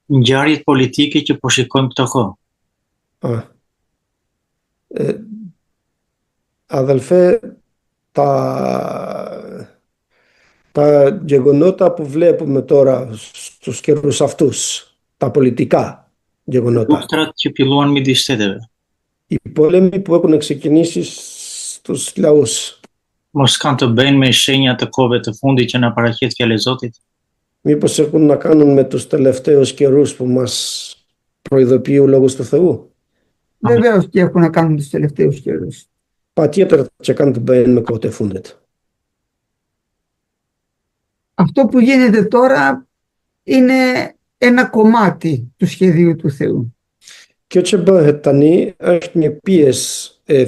ngjarjet politike që po shikojmë këto kohë. Αδελφέ, τα γεγονότα που βλέπουμε τώρα στους καιρούς αυτούς, τα πολιτικά γεγονότα, Luftrat që filluan midis shteteve, οι πόλεμοι που έχουν ξεκινήσει στους λαούς, mos kanë të bëjnë me shenjat të kohëve të fundit që na paraqet fjala e Zotit? μήπως έχουν να κάνουν με τους τελευταίους καιρούς που μας προειδοποιεί ο Λόγος του Θεού? Βεβαίως και έχουν να κάνουν τους τελευταίους καιρούς. Πατjetër që kanë të bëjnë me kohët e fundit. Αυτό που γίνεται τώρα είναι ένα κομμάτι του σχεδίου του Θεού. Kjo që bëhet tani është një pjesë e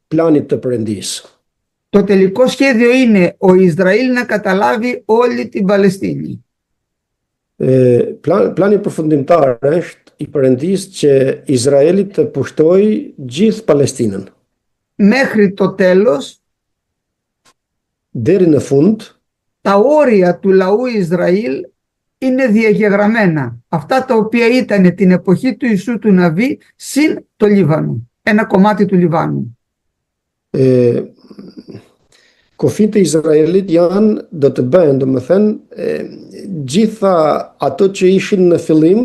planit të Perëndisë. Το τελικό σχέδιο είναι ο Ισραήλ να καταλάβει όλη την Παλαιστίνη. Plani përfundimtar është i Perëndisë që Izraeli të pushtojë gjithë Palestinën. Μέχρι το τέλος, Deri në fund, τα όρια του λαού Ισραήλ είναι διαγεγραμμένα. Αυτά τα οποία ήταν την εποχή του Ιησού του Ναβί συν το Λίβανο. Ένα κομμάτι του Λιβάνου. Kufit e Izraelit janë, do të bëhen, domethënë, gjitha ato që ishin në fillim,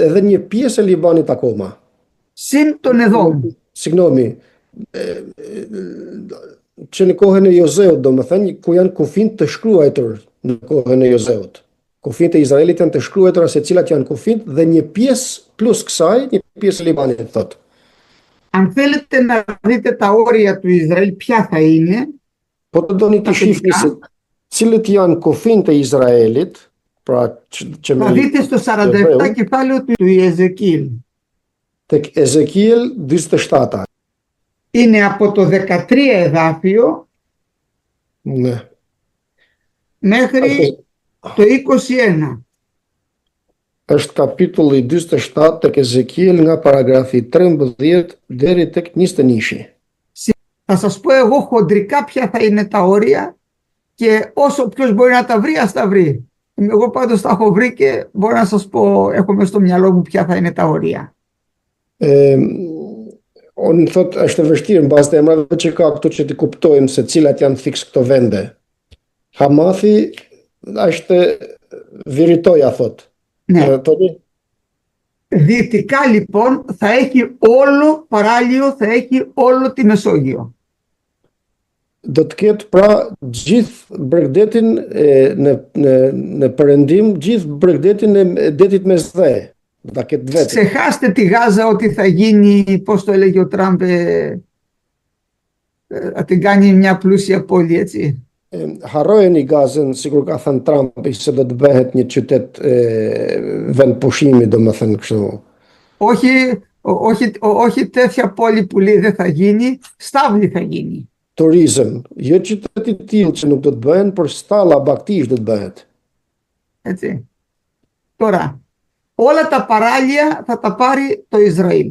edhe një pjesë e Libanit akoma. Συν τον Εδόμ. Signomi, që në kohën e Jozeut, domethënë, ku janë kufit të shkruar në kohën e Jozeut. Kufit e Izraelit janë të shkruar se cilat janë kufit dhe një pjesë plus kësaj, një pjesë e Libanit, thotë. Αν θέλετε να δείτε τα όρια του Ισραήλ ποια θα είναι, po të doni të shihni se cilët janë kufijtë e Izraelit, pra që θα δείτε στο 47 κεφάλαιο του Ιεζεκίελ. Tek Ezekiel 27. Είναι από το 13 εδάφιο Ναι. μέχρι το 21. Është kapitulli 27 tek Ezekiel nga paragrafi 13 deri tek 21. Θα σας πω εγώ χοντρικά ποια θα είναι τα όρια και όσο ποιος μπορεί να τα βρει, ας τα βρει. Εγώ πάντως τα έχω βρει και μπορώ να σας πω, έχω μέσα στο μυαλό μου ποια θα είναι τα όρια. Unë thot është e vështirë në bazë të emrave që ka këtu që të kuptojmë se cilat janë fiks këto vende. Hamathi është Viritoja thot. Ναι. Δυτικά λοιπόν θα έχει όλο παράλιο, θα έχει όλο τη Μεσόγειο. Do të ketë pra gjithë bregdetin në perëndim, gjithë bregdetin e detit Mesdhe. Do ta ketë vetë. Ξεχάστε τη Γάζα ότι θα γίνει, πώς το έλεγε ο Τραμπ, θα την κάνει μια πλούσια πόλη, έτσι. Harrojeni Gazën, sikur ka thënë Trumpi, se do të bëhet një qytet vend pushimi, domethënë kështu. Όχι τέτοια πόλη που λέει δεν θα γίνει, στάβλη θα γίνει. Turizëm, jo qytet i tillë që nuk do të bëhen, por stalla baktish do të bëhet. Έτσι. Τώρα, όλα τα παράλια θα τα πάρει το Ισραήλ.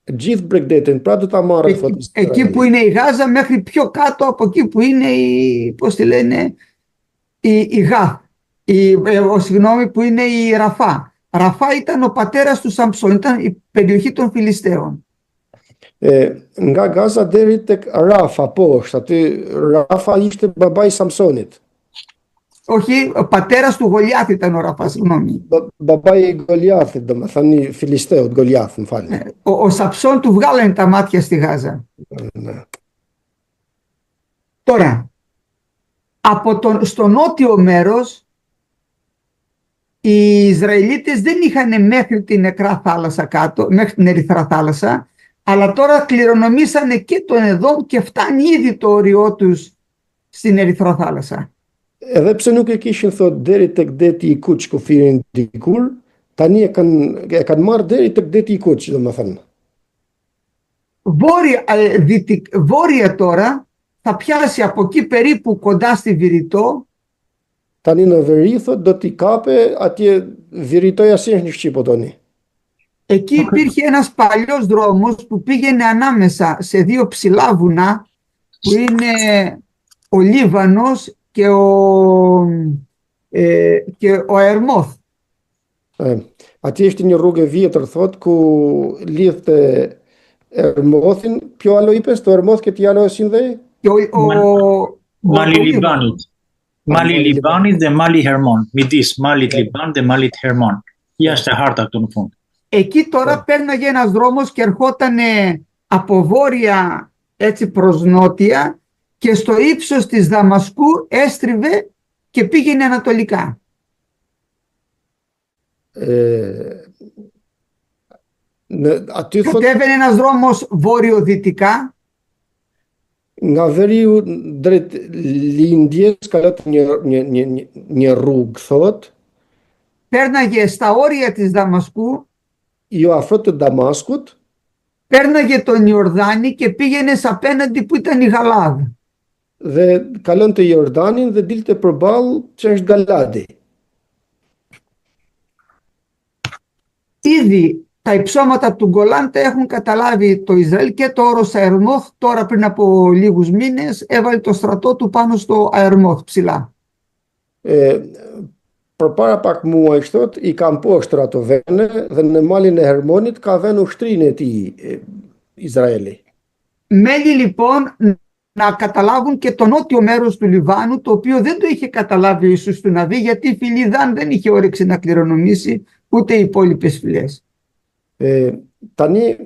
Gjithë bregdetin, pra do ta marrë thotë. Εκεί που είναι η Γάζα μέχρι πιο κάτω από εκεί που είναι πώς τη λένε, η Γάθ. Συγγνώμη, που είναι η Ραφά. Ραφά ήταν ο πατέρας του Σαμψόν, ήταν η περιοχή των Φιλιστέων. Nga Gaza deri tek Rafa poshtë, aty Rafa ishte babai Samsonit. Όχι, ο πατέρας του Γολιάθ ήταν ο Ραφά, συγγνώμη. Babai Goliathit, domethënë Filisteut, Goliath, më falni. Ο Σαμψόν του βγάλανε τα μάτια στη Γάζα. Τώρα, στο νότιο μέρος, οι Ισραηλίτες δεν είχαν μέχρι την Νεκρά θάλασσα κάτω, μέχρι την Ερυθρά θάλασσα, αλλά τώρα κληρονομήσανε και τον Εδόμ και φτάνει ήδη το όριό τους στην Ερυθρά θάλασσα. Edhe pse nuk e kishin thot deri tek deti i Kuq kufirin dikur, tani e kanë marrë deri tek deti i Kuq, domethënë. Βόρεια τώρα θα πιάσει από εκεί περίπου κοντά στη Βηρητό. Tani në veri thot do t'i kape atje Viritoja si është një shqipo tani. Εκεί υπήρχε ένας παλιός δρόμος που πήγαινε ανάμεσα σε δύο ψηλά βουνά που είναι ο Λίβανος και ο Ερμόθ. Atje ishte një rrugë e vjetër, thot, ku lidhte Ermothin, kjo Aloipes, të Ermoth këtë janë osin dhe? Και Mali ο Libanit. Mali Mali Libanit dhe Mali Hermon. Midis Malit Ναι. Liban dhe Malit Hermon. Jashtë e harta këtu në fund. Εκεί τώρα πέρναγε ένας δρόμος και ερχόταν από βόρεια έτσι προς νότια και στο ύψος της Δαμασκού έστριβε και πήγαινε ανατολικά. Aty thot, Κατέβαινε ένας δρόμος βόρειο-δυτικά nga veriu drejt lindjes kalot një rrugë, thot, πέρναγε στα όρια της Δαμασκού, jo afro të Damaskut, πέρναγε τον Ιορδάνη και πήγαινε σ' απέναντι που ήταν η Γαλάδα. dhe kalon të Jordanin dhe dilte përballë që është Galadi. Ήδη τα υψώματα του Γκολάν τα έχουν καταλάβει το Ισραήλ και το όρος Αερμόθ τώρα πριν από λίγους μήνες έβαλε το στρατό του πάνω στο Αερμόθ ψηλά. Përpara pak muajsh thot, i kam poshtë ato vene dhe në malin e Hermonit ka vënë ushtrinë e tij Izraeli. Μέλη λοιπόν να καταλάβουν και το νότιο μέρος του Λιβάνου, το οποίο δεν το είχε καταλάβει ο Ιησούς του Ναβί, γιατί η φυλή Δαν δεν είχε όρεξη να κληρονομήσει ούτε οι υπόλοιπες φυλές. Tani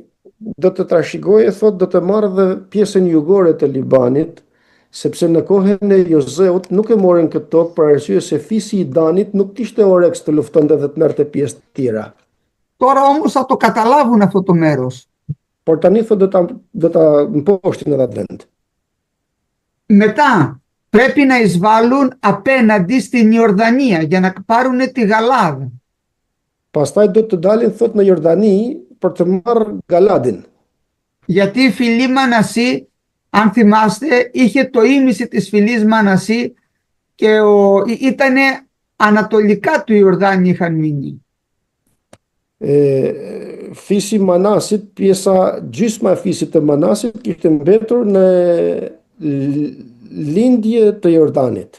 do të trashëgojë, thot, do të marrë dhe pjesën jugore të Libanit, sepse në kohën e Jozeut nuk e morën këtë tokë për arsye se fisi i Danit nuk kishte oreks të luftonte dhe të merrte pjesë të tjera. Τώρα όμως θα το καταλάβουν αυτό το μέρος. Por tani thot do ta mposhtin edhe atë vend. Μετά πρέπει να εισβάλλουν απέναντι στην Ιορδανία για να πάρουν τη Γαλάδα. Pastaj do të dalin, thot, në Jordani për të marrë Galadin. Γιατί η φυλή Μανασί, αν θυμάστε, είχε το ίμιση της φυλής Μανασί και ήτανε ανατολικά του Ιορδάνη είχαν μείνει. Fisi Manasit, pjesa gjysma e fisit të Manasit kishte mbetur në lindje të Jordanit.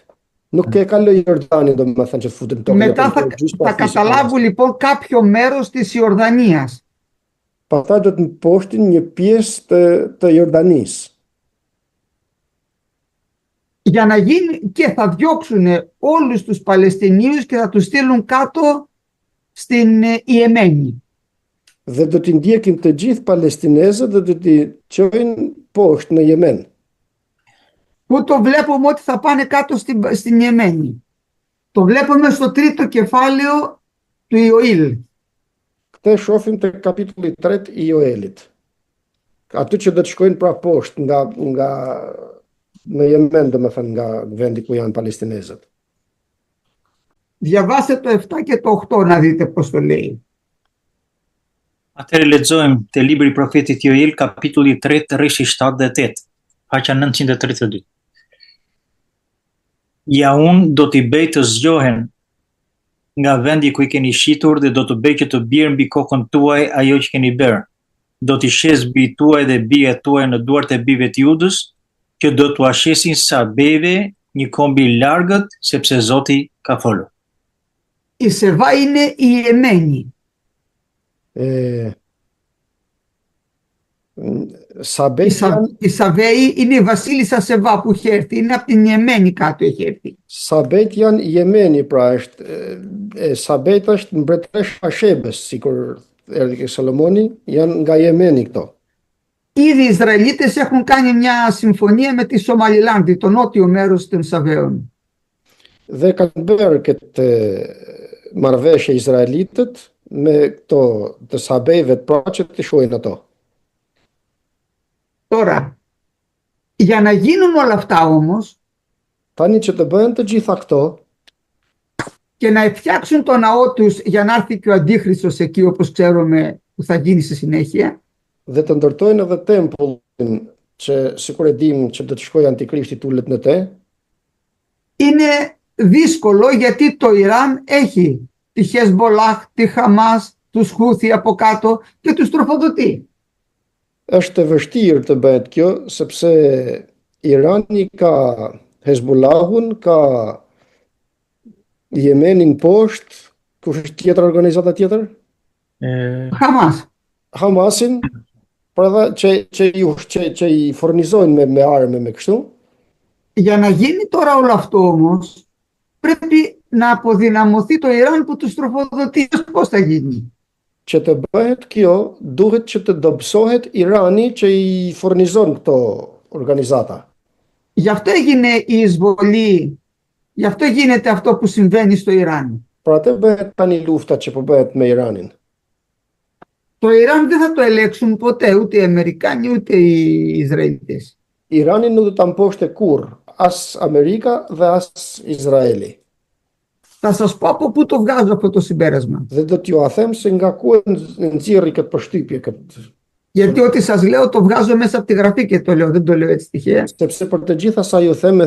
Nuk e kaloi Jordanin, domethënë që të futen tokë. Μετά θα καταλάβουν λοιπόν κάποιο μέρος της Ιορδανίας. Pastaj do të mposhtin një pjesë të Jordanisë. Για να γίνει και θα διώξουν όλους τους Παλαιστινίους και θα τους στείλουν κάτω στην Ιεμένη. Dhe do t'i ndjekin të gjithë palestinezët dhe do t'i çojnë poshtë në Yemen. Πού το βλέπουμε ότι θα πάνε κάτω στην Ιεμένη? Το βλέπουμε στο τρίτο κεφάλαιο του Ιωήλ. Këtë shohim te kapitulli 3 i Joelit. Aty që do të shkojnë pra poshtë nga në Yemen, domethënë nga vendi ku janë palestinezët. Διαβάστε το 7 και το 8 να δείτε πώς το λέει. Atëherë lexojmë te libri i profetit Joel, kapitulli 3, rreshi 7 dhe 8, faqja 932. Ja unë do t'i bëj të zgjohen nga vendi ku i keni shitur dhe do të bëj që të bjerë mbi kokën tuaj ajo që keni bërë. Do t'i shes bi tuaj dhe bija tuaj në duart e bive të Judës, që do t'u ashesin sa beve një kombi largët, sepse Zoti ka folur. Η Σεβά είναι η Ιεμένη. Η Σαβέη είναι η βασίλισσα Σεβά που έχει έρθει, είναι από την Ιεμένη κάτω έχει έρθει. Sabet janë Jemeni, pra është Sabet është mbretëresha e Shebes, sikur erdhi ke Solomoni, janë nga Jemeni këto. Ήδη οι Ισραηλίτες έχουν κάνει μια συμφωνία με τη Σομαλιλάνδη, το νότιο μέρος των Σαβαίων. Dhe kanë bërë këtë marrëveshje izraelitët me këto të Sabejve të pra që të shohin ato. Τώρα, για να γίνουν όλα αυτά όμως, Tani që të bëhen të gjitha këto, και να φτιάξουν το ναό τους για να έρθει και ο Αντίχριστος εκεί όπως ξέρουμε που θα γίνει στη συνέχεια, dhe të ndërtojnë edhe tempullin që sikur e dim që do të shkojë Antikrishti tullet në te, είναι δύσκολο γιατί το Ιράν έχει τη Χεσμπολάχ, τη Χαμάς, τους Χούθι από κάτω και τους τροφοδοτεί. është e vështirë të bëhet kjo, sepse Irani ka Hezbollahun, ka Yemenin poshtë Kush është tjetër organizata tjetër? Hamas. Hamasin, pra dhe që i fornizojnë me arme me kështu. Για να γίνει τώρα όλο αυτό όμως, πρέπει να αποδυναμωθεί το Ιράν που τους τροφοδοτεί. Πώς θα γίνει? Që të bëhet kjo, duhet që të dobësohet Irani që i furnizon këto organizata. Γι' αυτό έγινε η εισβολή, γι' αυτό γίνεται αυτό που συμβαίνει στο Ιράν. Pra atë bëhet tani lufta që po bëhet me Iranin. Το Ιράν δεν θα το ελέγξουν ποτέ, ούτε οι Αμερικάνοι ούτε οι Ισραηλίτες. Iranin nuk do ta mposhte kurr, as Amerika dhe as Izraeli. Θα σας πω από πού το βγάζω αυτό το συμπέρασμα. Dhe do t'ju a them se nga ku nxjerri këtë përshtypje këtë. Γιατί ό,τι σας λέω το βγάζω μέσα από τη γραφή και το λέω, δεν το λέω έτσι τυχαία. Sepse për të gjitha sa ju them,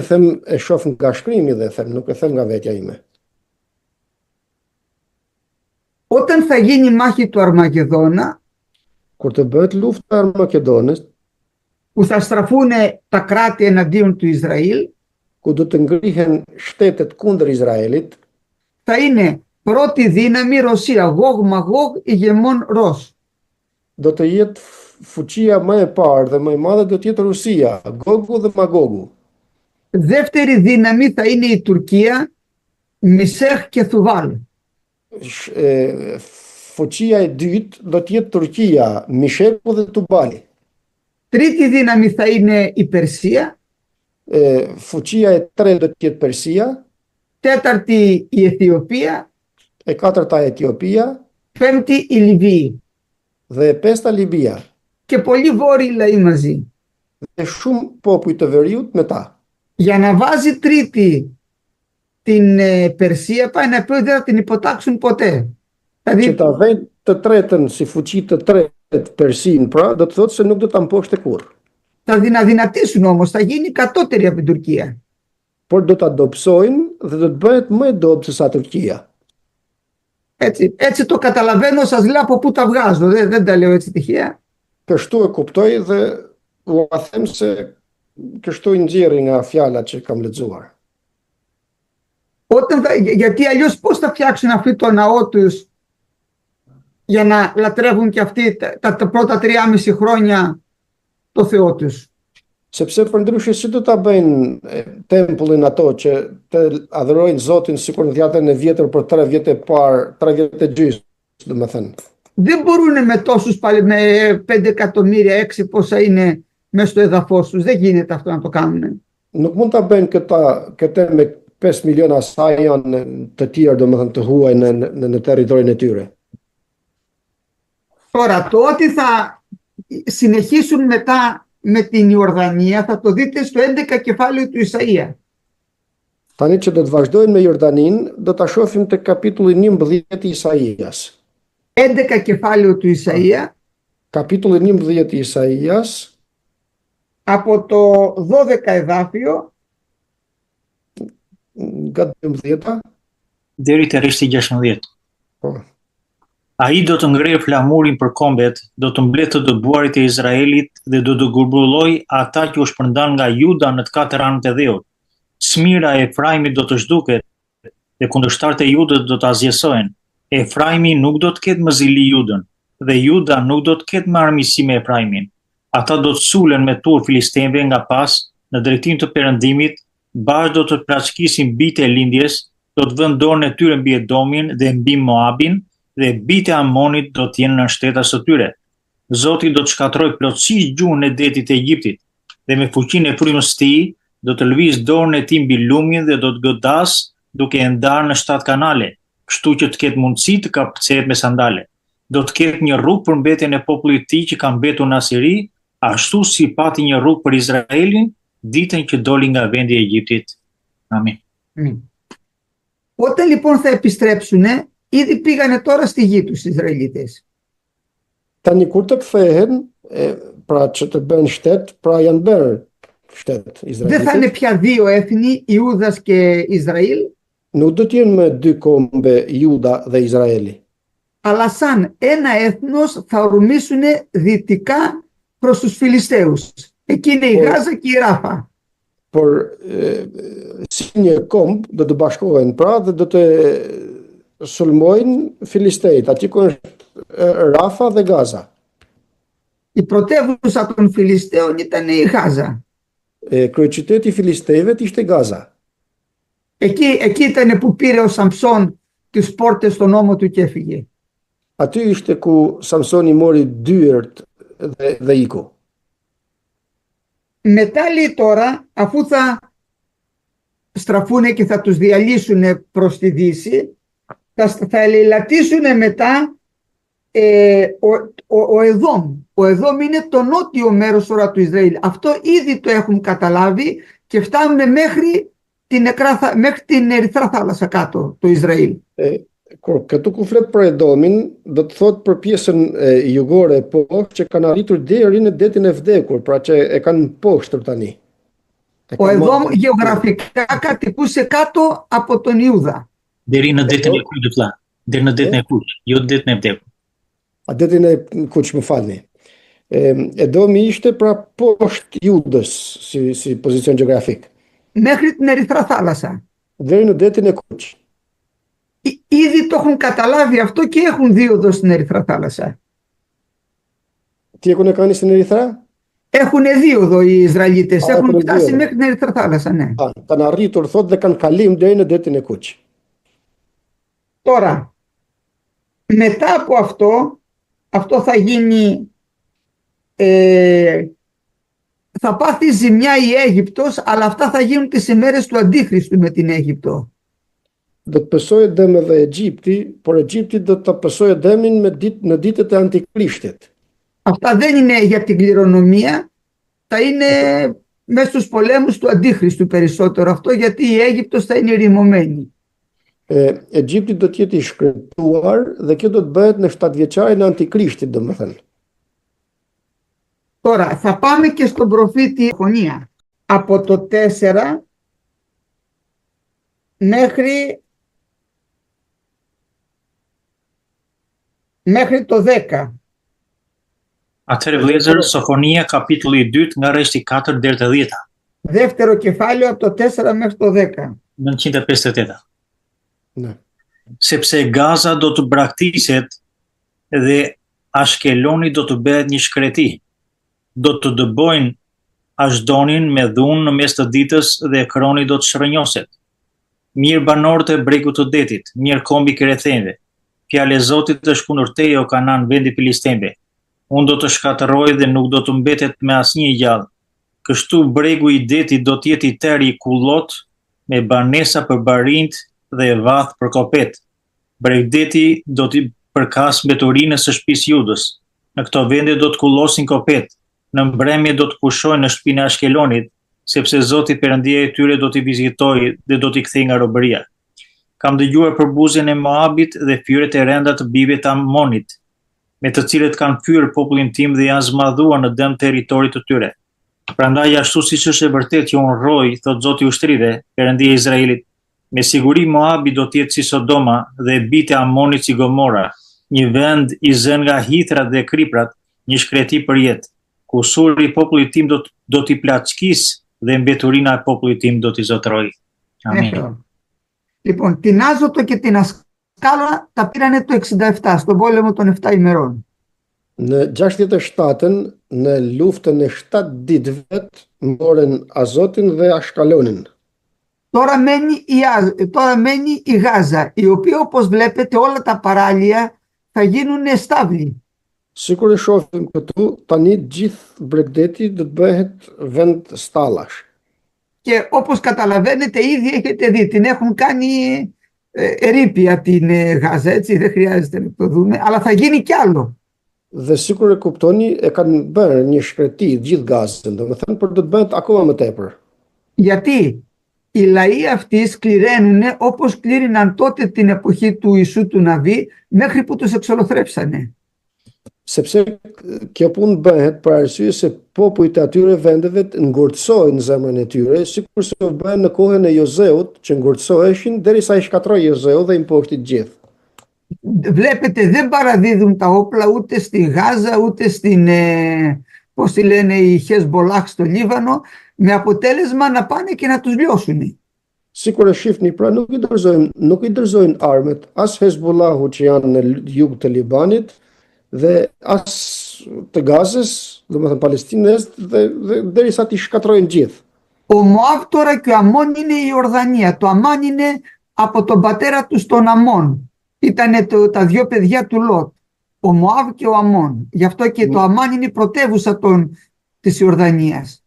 e shoh nga shkrimi dhe them, nuk e them nga vetja ime. Όταν θα γίνει η μάχη του Αρμαγεδόνα, Kur të bëhet lufta e Makedonës, που θα στραφούν τα κράτη εναντίον του Ισραήλ, ku do të ngrihen shtetet kundër Izraelit, θα είναι πρώτη δύναμη Ρωσία, Γογ, Μαγόγ, ηγεμόν Ρος. do të jetë fuqia më e parë dhe më e madhe do të jetë Rusia, Gogu dhe Magogu. Δεύτερη δύναμη θα είναι η Τουρκία, Μισέχ και Θουβάλ. Fuqia e dytë do të jetë Turqia, Misheku dhe Tubali. Τρίτη δύναμη θα είναι η Περσία. Fuqia e tretë do të jetë Persia, Τέταρτη η Αιθιοπία. e katërta Etiopia Πέμπτη η Λιβύη. dhe e pesta Libia. Και πολλοί βόρειοι λαοί μαζί. Dhe shumë popull të veriut me ta. Για να βάζει τρίτη την Περσία πάει να πει ότι δεν θα την υποτάξουν ποτέ. Që Δηλαδή ta vend të tretën si fuqi të tretë Persin, pra do të thotë se nuk do ta mposhte kurrë. θα την αδυνατήσουν όμως, θα γίνει κατώτερη από την Τουρκία. Por do ta dobësojnë dhe do të bëhet më e dobët se sa Turqia. Έτσι το καταλαβαίνω, σας λέω από πού τα βγάζω, δεν τα λέω έτσι τυχαία. Kështu e kuptoj dhe u a them se kështu i nxjerri nga fjalat që kam lexuar. Γιατί αλλιώς πώς θα φτιάξουν αυτοί το ναό τους για να λατρεύουν και αυτοί τα πρώτα 3,5 χρόνια το Θεό τους. Sepse përndryshe si do ta bëjnë tempullin ato që të adhurojnë Zotin sikur në dhjetën e vjetër për 3 vjet e parë, 3 vjet e gjysmë, domethënë. Δεν μπορούν με τόσους πάλι, με 5 εκατομμύρια, 6 πόσα είναι μέσα στο εδαφός τους. Δεν γίνεται αυτό να το κάνουν. Nuk mund ta bëjnë këtë me 5 miliona sa janë të tjerë domethënë të huaj në territorin e tyre. Τώρα το ότι θα συνεχίσουν μετά με την Ιορδανία θα το δείτε στο 11 κεφάλαιο του Ισαΐα. Tani që do të vazhdojnë me Jordanin, do ta shohim te kapitulli 11 i Isaias. 11 κεφάλαιο του Ισαΐα, Kapitulli 11 i Isaias, από το 12 εδάφιο nga 12-a, deri te rishti 16. po, Ai do të ngrejë flamurin për kombet, do të mbledhë të dëbuarit e Izraelit dhe do të grumbullojë ata që u shpërndan nga Juda në të katër anët e dheut. Smira e Efraimit do të zhduket dhe kundërshtarët e Judës do të azjesohen. Efraimi nuk do të ketë më zili Judën dhe Juda nuk do të ketë më armiqësi me Efraimin. Ata do të sulen me tur filistenëve nga pas në drejtim të perëndimit, bashkë do të plaçkisin bijtë e lindjes, do të vënë dorën e tyre mbi Edomin dhe mbi Moabin, dhe bijtë e Amonit do të jenë në shtetas së tyre. Zoti do të shkatërrojë plotësisht gjuhën e detit të Egjiptit dhe me fuqinë e frymës së tij do të lëviz dorën e tij mbi lumin dhe do të godas duke e ndarë në 7 kanale, kështu që të ketë mundësi të kapkëcehet me sandale. Do të ketë një rrugë për mbetjen e popullit të tij që ka mbetur në Asiri, ashtu si pati një rrugë për Izraelin ditën që doli nga vendi i Egjiptit. Amin. Όταν λοιπόν θα επιστρέψουν, ήδη πήγανε τώρα στη γη τους οι Ισραηλίτες. Tani kur të kthehen, pra që të bëjnë shtet, pra janë bërë shtet Δεν θα είναι Izraelitit. πια δύο έθνη, Ιούδας και Ισραήλ, Nuk do të jenë me dy kombe Juda dhe Izraeli, αλλά σαν ένα έθνος θα ορμήσουν δυτικά προς τους Φιλιστέους. Εκεί είναι η Γάζα και η Ράφα. por si një komb do të bashkohen pra dhe do të sulmojnë filistejt, aty ku është Rafa dhe Gaza. Η πρωτεύουσα των Φιλιστέων ήταν η Γάζα. Kryeqyteti i filistejve ishte Gaza. Εκεί ήταν που πήρε ο Σαμψόν τις πόρτες στον ώμο του και έφυγε. Aty ishte ku Samsoni mori dyert dhe iku. Μετά λέει τώρα, αφού θα στραφούν και θα τους διαλύσουν προς τη Δύση, θα ελεηλατήσουν μετά ο Εδόμ. Ο Εδόμ είναι το νότιο μέρος τώρα του Ισραήλ. Αυτό ήδη το έχουν καταλάβει και φτάνουν μέχρι την Ερυθρά θάλασσα κάτω, το Ισραήλ. Kur këtu ku flet për Edomin, do të thot për pjesën jugore poshtë që kanë arritur deri në detin e vdekur, pra që e kanë poshtë tani. Ο Εδόμ γεωγραφικά κατοικούσε κάτω από τον Ιούδα. Deri në detin e Kuqit, vëlla. Deri në detin e Kuq, jo detin e vdekur. A detin e Kuq, më falni. Edomi ishte pra poshtë Judës si pozicion gjeografik. Μέχρι την Ερυθρά θάλασσα. Deri në detin e Kuq. Ήδη το έχουν καταλάβει αυτό και έχουν δίωδο στην Ερυθρά θάλασσα. Τι έχουν κάνει στην Ερυθρά? Έχουν δίωδο οι Ισραηλίτες, έχουν φτάσει μέχρι την Ερυθρά θάλασσα, ναι. Kanë arritur thot dhe kanë kalim deri në detin e Kuq. Τώρα, μετά από αυτό θα γίνει, θα πάθει ζημιά η Αίγυπτος, αλλά αυτά θα γίνουν τις ημέρες του Αντίχριστου με την Αίγυπτο. Do të pësojë dëm edhe Egjipti, por Egjipti do të pësojë dëmin në ditët e Antikrishtit. Αυτά δεν είναι για την κληρονομία, θα είναι μέσα στους πολέμους του Αντίχριστου περισσότερο αυτό, γιατί η Αίγυπτος θα είναι ρημωμένη. Egjipti do të jetë i shkretuar dhe kjo do të bëhet në 7-vjeçarin e Antikrishtit, domethënë. Τώρα θα πάμε και στον προφήτη Ιεχονία. Από το 4 μέχρι το 10. Atëherë vëllezër, Sofonia kapitulli 2 nga rreshti 4 deri te 10. Δεύτερο κεφάλαιο από το 4 μέχρι το 10. 958. Ναι. Sepse Gaza do të braktiset dhe Ashkeloni do të bëhet një shkreti. Do të dëbojnë Ashdonin me dhunë në mes të ditës dhe Ekroni do të shërënjoset. Mirë banorët e bregut të detit, mirë kombi krethenve. Fjale e Zotit është kundër teje o Kanan, vendi filistemve. Unë do të shkatërroj dhe nuk do të mbetet me asnjë gjallë. Kështu bregu i detit do të jetë i tërë i kullot, me banesa për barinjt dhe vath për kopet. Bregdeti do t'i përkas mbeturinë së shtëpisë Judës. Në këto vende do të kullosin kopet. Në mbrëmje do të pushojnë në shtëpinë e Ashkelonit, sepse Zoti Perëndia e tyre do t'i vizitojë dhe do t'i kthejë nga robëria. Kam dëgjuar për buzën e Moabit dhe fyret e renda të bijve të Amonit, me të cilët kanë fyer popullin tim dhe janë zmadhuar në dëm territorit të tyre. Prandaj ashtu siç është e vërtet që unë rroj, thot Zoti i ushtrive, Perëndia e Izraelit, me siguri Moabi do të jetë si Sodoma dhe bijtë e Amonit si Gomora, një vend i zënë nga hithrat dhe kriprat, një shkreti për jetë, ku suri i popullit tim do t'i plaçkis dhe mbeturina e popullit tim do t'i zotëroj. Amin. Λοιπόν, την Άζωτο και την Ασκάλα τα πήρανε το 67, στον πόλεμο των 7 ημερών. Në 67-ën, në luftën e 7 ditëve, morën Azotin dhe Ashkalonin. Τώρα μένει η Γάζα, η οποία όπως βλέπετε όλα τα παράλια θα γίνουν στάβλοι. Sikur e shohim këtu, tani gjithë bregdeti do të bëhet vend stallash. Και όπως καταλαβαίνετε ήδη έχετε δει, την έχουν κάνει ερείπια την Γάζα, έτσι, δεν χρειάζεται να το δούμε, αλλά θα γίνει κι άλλο. Dhe sikur e kuptoni, e kanë bërë një shkreti gjithë Gazën, domethënë për do të bëhet akoma më tepër. Γιατί οι λαοί αυτοί σκληραίνουν όπως κλήριναν τότε την εποχή του Ιησού του Ναβί μέχρι που τους εξολοθρέψανε. Sepse kjo punë bëhet për arsye se popujt e atyre vendeve ngurtësojnë zemrën e tyre, sikur se u bën në kohën e Jozeut, që ngurtësoheshin derisa i shkatroi Jozeu dhe i mposhti gjithë. Βλέπετε, δεν παραδίδουν τα όπλα ούτε στη Γάζα, ούτε στην, πώς τη λένε, η Χεσμπολάχ στο Λίβανο, με αποτέλεσμα να πάνε και να τους λιώσουν. Sikur e shifni, pra nuk i dorëzojnë armët as Hezbollahu që janë në jug të Libanit dhe as të Gazës, domethënë Palestinës, dhe derisa ti shkatrojnë gjithë. Ο Μωάβ τώρα και ο Αμών είναι η Ιορδανία. Το Αμάν είναι από τον πατέρα του στον Αμών. Ήταν τα δύο παιδιά του Λότ. Ο Μωάβ και ο Αμών. Γι' αυτό και το Αμάν είναι η πρωτεύουσα της Ιορδανίας.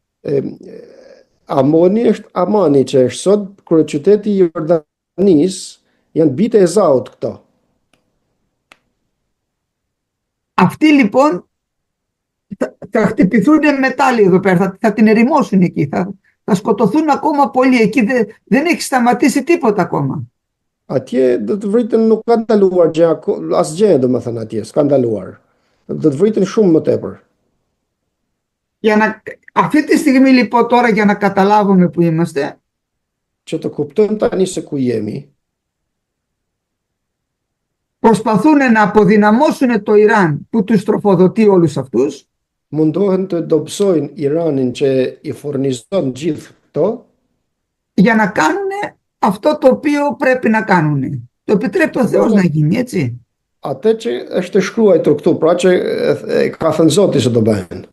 Amoni është Amani që është sot kryeqyteti i Jordanisë, janë bitë e Ezaut këto. Αυτοί λοιπόν θα χτυπηθούν μετάλλοι εδώ πέρα, θα την ερημώσουν εκεί, θα σκοτωθούν ακόμα πολλοί. Εκεί δεν έχει σταματήσει τίποτα ακόμα. Atje do të vritën, nuk ka ndaluar asgjë, domethënë atje s'ka ndaluar. Do të vritën shumë më tepër. Αυτή τη στιγμή λοιπόν τώρα για να καταλάβουμε που είμαστε, Që të kuptojmë tani se ku jemi, προσπαθούν να αποδυναμώσουν το Ιράν που τους τροφοδοτεί όλους αυτούς, mundohen të dobësojnë Iranin që i furnizon gjithë këto, για να κάνουν αυτό το οποίο πρέπει να κάνουν. Το επιτρέπει ο Θεός να γίνει, έτσι. atë që është shkruar këtu, pra që ka thënë Zoti se do bëhen.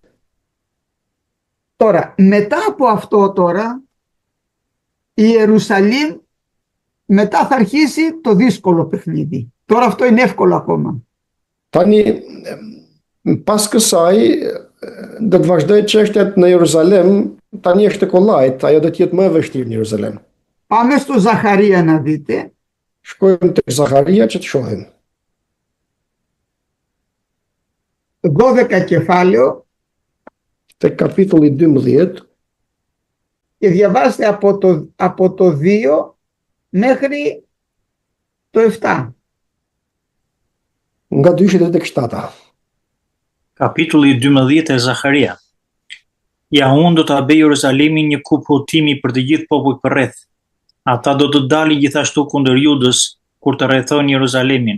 Τώρα, μετά από αυτό τώρα, η Ιερουσαλήμ μετά θα αρχίσει το δύσκολο παιχνίδι. Τώρα αυτό είναι εύκολο ακόμα. Tani, pas kësaj, do të vazhdoj çështjat në Jeruzalem, tani është e kollajt, ajo do të jetë më e vështirë në Jeruzalem. Πάμε στο Ζαχαρία να δείτε. Shkojmë tek Zaharia që të shohim. 12 κεφάλαιο Tek kapitulli 12, και διαβάστε από το 2 μέχρι το 7. nga 2 deri tek 7. Kapitulli 12 e Zaharia. Ja, unë do ta bëj Jeruzalemin një kup hutimi për të gjithë popujt përreth. Ata do të dalin gjithashtu kundër Judës kur të rrethojnë Jeruzalemin.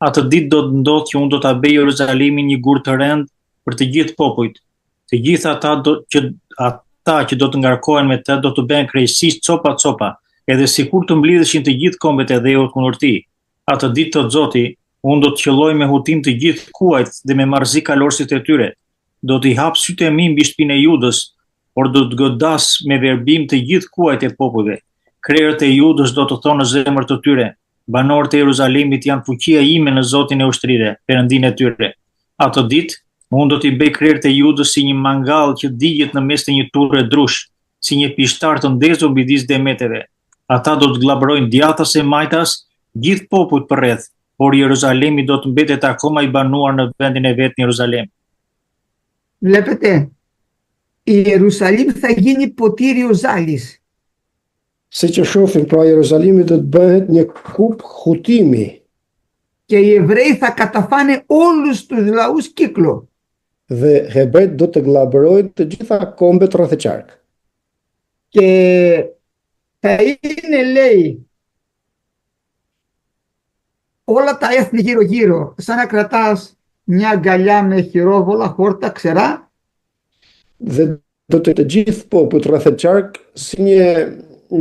Atë ditë do të ndodhë që unë do ta bëj Jeruzalemin një gur të rënd për të gjithë popujt. Të gjithë ata që do të ngarkohen me të do të bëhen krejtësisht copa, edhe sikur të mblidheshin të gjithë kombet e dhëut kundër tij. Atë ditë thot Zoti, unë do të qelloj me hutim të gjithë kuajt dhe me marrëzi kalorësit e tyre. Do t'i hap sytë e mi mbi shtëpinë e Judës, por do të godas me verbim të gjithë kuajt e popujve. Krerët e Judës do të thonë në zemër të tyre, banorët e Jeruzalemit janë fuqia ime në Zotin e ushtrire, Perëndinë e tyre. Atë ditë, unë do t'i bëj krerët e Judës si një mangall që digjet në mes të një turre drush, si një pishtar të ndezur midis demeteve. Ata do të glabrojnë djathtas e majtas, gjithë popujt përreth, por Jeruzalemi do të mbetet akoma i banuar në vendin e vet në Jeruzalem. Βλέπετε, η Ιερουσαλήμ θα γίνει ποτήριο ζάλης. Si që shohim, pra Jeruzalemi do të bëhet një kup hutimi Και οι Εβραίοι θα καταφάνε όλους τους λαούς κύκλο. dhe hebrejt do të glabrojnë të gjitha kombet rreth e qark. Και θα είναι, λέει, όλα τα έθνη γύρω-γύρω, σαν να κρατάς μια αγκαλιά με χειρόβολα, χόρτα, ξερά. Dhe do të gjithë popujt rreth e qark si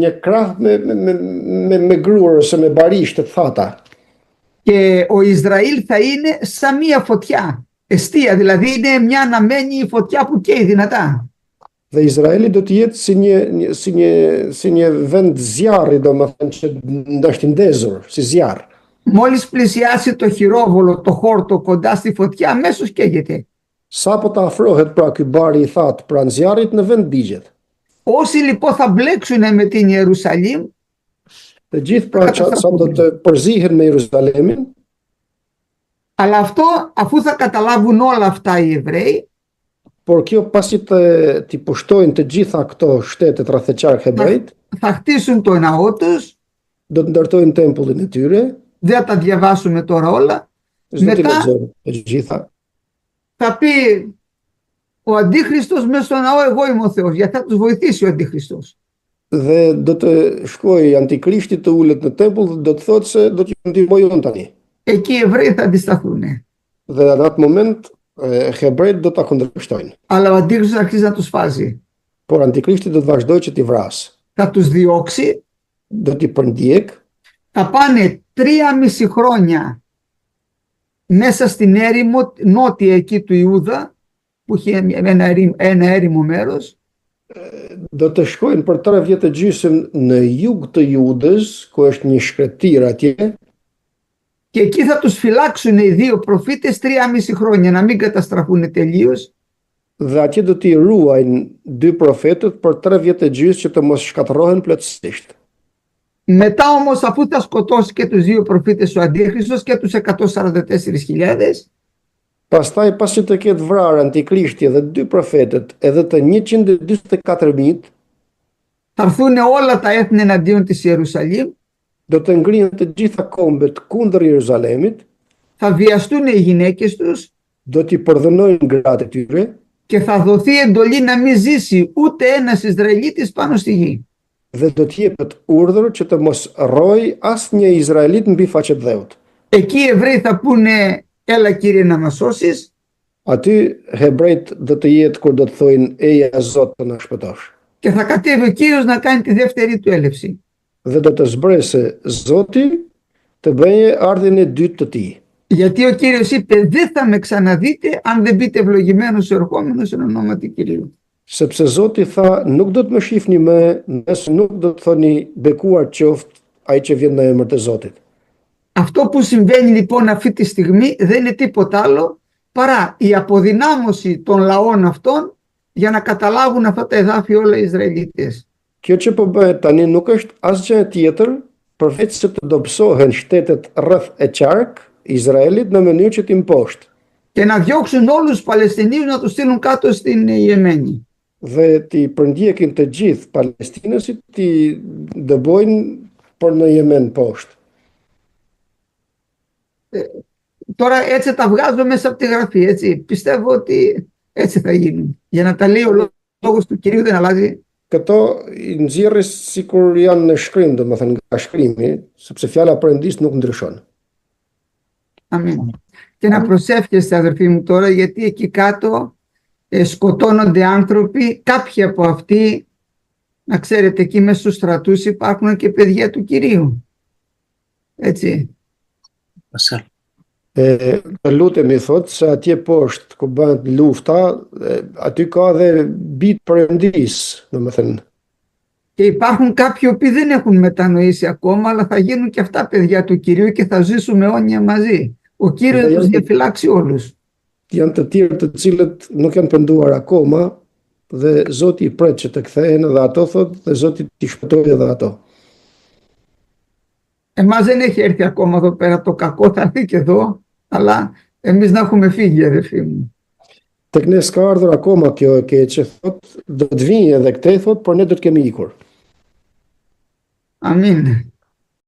një krah me gruar ose me barisht të thata. Και ο Ισραήλ θα είναι σαν μια φωτιά, εστία, δηλαδή είναι μια αναμένη φωτιά που καίει δυνατά. Dhe Izraeli do të jetë si një vend zjarri, domethënë që është i ndezur, si zjarr. Μόλις πλησιάσει το χειρόβολο, το χόρτο κοντά στη φωτιά, αμέσως καίγεται. Sa po të afrohet pra ky bari i thatë pranë zjarrit, në vend digjet. Όσοι λοιπόν θα μπλέξουν με την Ιερουσαλήμ, Të gjithë pra sa do të përzihen me Jeruzalemin, αλλά αυτό αφού θα καταλάβουν όλα αυτά οι Εβραίοι, por kjo pasi t'i pushtojnë të gjitha këto shtetet rreth e qark hebrejt, θα χτίσουν το ναό τους. do të ndërtojnë tempullin e tyre. Δεν θα τα διαβάσουμε τώρα όλα. S'do t'i Μετά lexojmë të gjitha. θα πει ο Αντίχριστος μέσα στο ναό, εγώ είμαι ο Θεός, γιατί θα τους βοηθήσει ο Αντίχριστος. Dhe do të shkojë Antikrishti të ulet në tempull dhe do të thotë se do t'ju ndihmoj unë tani. Εκεί οι Εβραίοι θα αντισταθούν. Dhe në atë moment hebrejt do ta kundërshtojnë. Αλλά ο Αντίχριστος αρχίζει να τους φάζει. Por Antikrishti do të vazhdojë që t'i vrasë. Θα τους διώξει, do t'i përndjek, θα πάνε 3,5 χρόνια μέσα στην έρημο νότια εκεί του Ιούδα, που είχε ένα έρημο μέρος, do të shkojnë për 3 vjet e gjysmë në jug të Judës, ku është një shkretir atje, και εκεί θα τους φυλάξουν οι δύο προφήτες 3,5 χρόνια, να μην καταστραφούν τελείως. dhe atje do t'i ruajnë 2 profetët për 3 vjet e gjysmë që të mos shkatërrohen plotësisht. Μετά όμως, αφού θα σκοτώσει και τους δύο προφήτες ο Αντίχριστος και τους 144.000, Pastaj, pasi të ketë vrarë Antikrishti dhe 2 profetët edhe të 144.000, θα έρθουν όλα τα έθνη εναντίον της Ιερουσαλήμ, do të ngrihen të gjitha kombet kundër Jeruzalemit, θα βιαστούν οι γυναίκες τους do t'i përdhënojnë gratë e tyre και θα δοθεί εντολή να μην ζήσει ούτε ένας Ισραηλίτης πάνω στη γη. dhe do t'jepet urdhër që të mos rrojë asnjë izraelit mbi faqet dheut. Εκεί οι Εβραίοι θα πούνε, έλα Κύριε να μας σώσεις, Aty hebrejt do të jetë kur do të thojnë eja Zot të na shpëtosh. και θα κατέβει ο Κύριος να κάνει τη δεύτερη του έλευση. Dhe do të zbresë Zoti të bëjë ardhjen e dytë të tij. Γιατί ο Κύριος είπε, δεν θα με ξαναδείτε αν δεν μπείτε ευλογημένος ο ερχόμενος εν ονόματι Κυρίου. Sepse Zoti tha, nuk do të më shihni më, nëse nuk do të thoni bekuar qoftë ai që vjen në emër të Zotit. Αυτό που συμβαίνει λοιπόν αυτή τη στιγμή δεν είναι τίποτα άλλο παρά η αποδυνάμωση των λαών αυτών για να καταλάβουν αυτά τα εδάφη όλα οι Ισραηλίτες. Kjo që po bëhet tani nuk është asgjë tjetër përveç se të dobësohen shtetet rreth e qark Izraelit në mënyrë që t'i mposhtë Και να διώξουν όλους τους Παλαιστινίους να τους στείλουν κάτω στην Ιεμένη. dhe t'i përndjekin të gjithë palestinësit, t'i dëbojnë për në Yemen poshtë. Τώρα έτσι τα βγάζω μέσα από τη γραφή, έτσι. Πιστεύω ότι έτσι θα γίνουν. Για να τα λέει ο λόγος του Κυρίου δεν αλλάζει. Këto i nxjerrë sikur janë në shkrim, domethënë nga shkrimi, sepse fjala Perëndis nuk ndryshon. Αμήν. Και να προσεύχεστε αδερφοί μου τώρα, γιατί εκεί κάτω σκοτώνονται άνθρωποι, κάποιοι από αυτοί, να ξέρετε, εκεί μέσα στους στρατούς υπάρχουν και παιδιά του Κυρίου. Έτσι. Të lutemi, thot, se atje poshtë ku bëhet lufta, aty ka dhe bitë Perëndis, domethënë. Και υπάρχουν κάποιοι που δεν έχουν μετανοήσει ακόμα, αλλά θα γίνουν και αυτά παιδιά του Κυρίου και θα ζήσουμε αιώνια μαζί. Ο Κύριος θα τους διαφυλάξει όλους. Janë të tjerë të cilët nuk janë penduar akoma dhe Zoti i pret që të kthehen edhe ato, thot, dhe Zoti t'i shpëtojë edhe ato. Εμάς δεν έχει έρθει ακόμα εδώ πέρα το κακό, θα έρθει και εδώ, αλλά εμείς να έχουμε φύγει, αδερφοί μου. Tek ne s'ka ardhur akoma kjo e keqe, thot, do të vijë edhe këtej, thot, por ne do të kemi ikur. Αμήν.